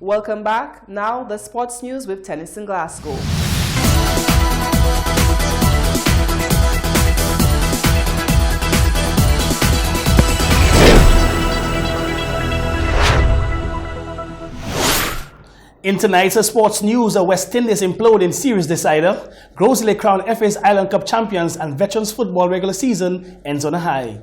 Welcome back. Now the sports news with Tennis in Glasgow. In tonight's sports news, West Indies implode in series decider. Groseley crown FA's Island Cup champions, and Veterans football regular season ends on a high.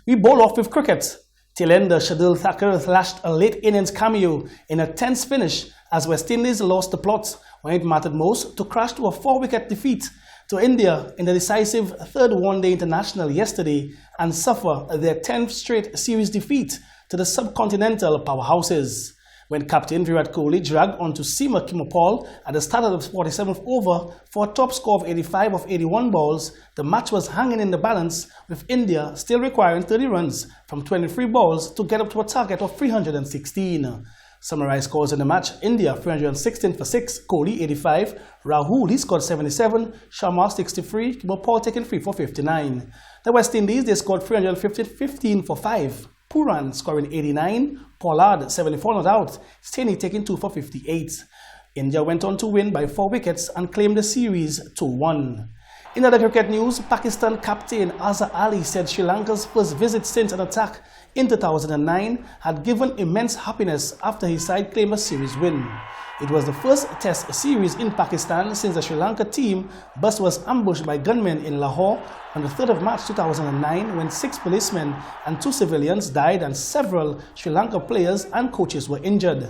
We bowl off with cricket. Tailender Shardul Thakur lashed a late innings cameo in a tense finish as West Indies lost the plot when it mattered most to crash to a 4-wicket defeat to India in the decisive third one-day international yesterday and suffer their 10th straight series defeat to the subcontinental powerhouses. When captain Virat Kohli dragged onto Seema Kimapal at the start of the 47th over for a top score of 85 of 81 balls, the match was hanging in the balance, with India still requiring 30 runs from 23 balls to get up to a target of 316. Summarized scores in the match: India 316 for 6, Kohli 85, Rahul he scored 77, Sharma 63, Kimapal taking 3 for 59. The West Indies, they scored 315 for 5. Puran scoring 89, Pollard 74 not out, Staney taking 2 for 58. India went on to win by 4 wickets and claimed the series 2-1. In other cricket news, Pakistan captain Azhar Ali said Sri Lanka's first visit since an attack in 2009 had given immense happiness after his side claimed a series win. It was the first test series in Pakistan since the Sri Lanka team bus was ambushed by gunmen in Lahore on the 3rd of March 2009 when 6 policemen and 2 civilians died and several Sri Lanka players and coaches were injured.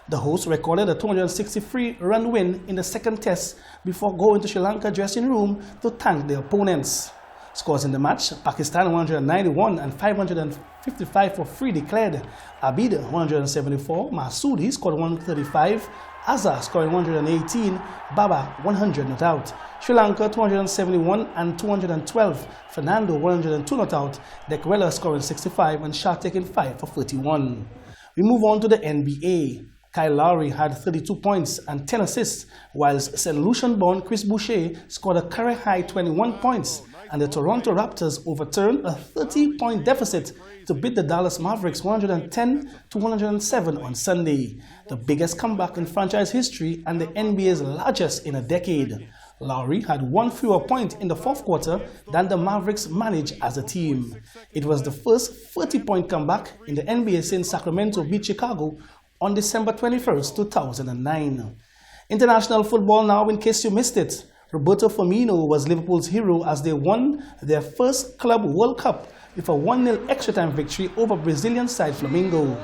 The hosts recorded a 263-run win in the second test before going to Sri Lanka dressing room to thank their opponents. Scores in the match: Pakistan 191 and 555 for free declared. Abid 174, Masood he scored 135, Azhar scoring 118, Baba 100 not out. Sri Lanka 271 and 212, Fernando 102 not out, Dekwela scoring 65 and Shah taking 5 for 31. We move on to the NBA. Kyle Lowry had 32 points and 10 assists, whilst St. Lucian-born Chris Boucher scored a career-high 21 points, and the Toronto Raptors overturned a 30-point deficit to beat the Dallas Mavericks 110-107 on Sunday, the biggest comeback in franchise history and the NBA's largest in a decade. Lowry had 1 fewer point in the fourth quarter than the Mavericks managed as a team. It was the first 30-point comeback in the NBA since Sacramento beat Chicago on December 21st, 2009. International football now, in case you missed it. Roberto Firmino was Liverpool's hero as they won their first Club World Cup with a 1-0 extra-time victory over Brazilian side Flamengo.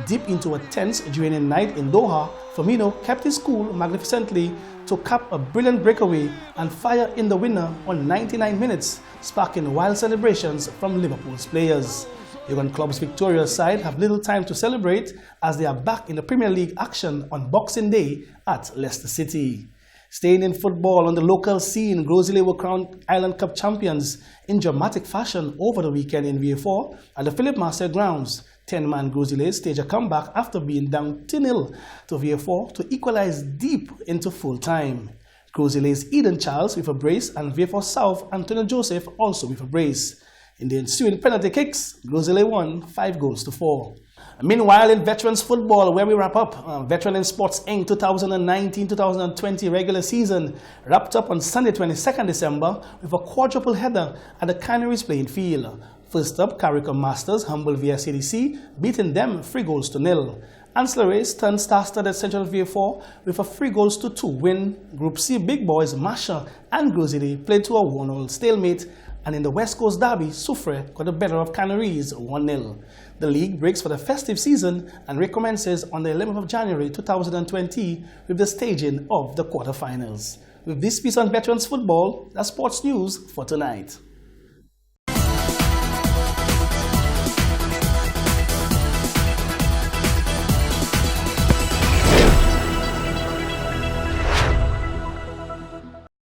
Deep into a tense draining night in Doha, Firmino kept his cool magnificently to cap a brilliant breakaway and fire in the winner on 99 minutes, sparking wild celebrations from Liverpool's players. Jurgen Klopp's victorious side have little time to celebrate as they are back in the Premier League action on Boxing Day at Leicester City. Staying in football, on the local scene, Groseley were crowned Island Cup champions in dramatic fashion over the weekend in VA4 at the Philip Master grounds. 10-man Groseley staged a comeback after being down 2-0 to VA4 to equalize deep into full time. Groseley's Eden Charles with a brace and VA4 South Antonio Joseph also with a brace. In the ensuing penalty kicks, Groseley won 5-4. Meanwhile, in Veterans football, where we wrap up, Veteran in Sports Inc. 2019-2020 regular season wrapped up on Sunday 22nd December with a quadruple header at the Canaries playing field. First up, Caricom Masters humbled VSCDC, beating them 3-0. Ancillaries turned star-studded Central VA4 with a 3-2 win. Group C big boys Masha and Groseley played to a 1-1 stalemate. And in the West Coast Derby, Soufrière got the better of Canaries 1-0. The league breaks for the festive season and recommences on the 11th of January 2020 with the staging of the quarterfinals. With this piece on Veterans football, that's sports news for tonight.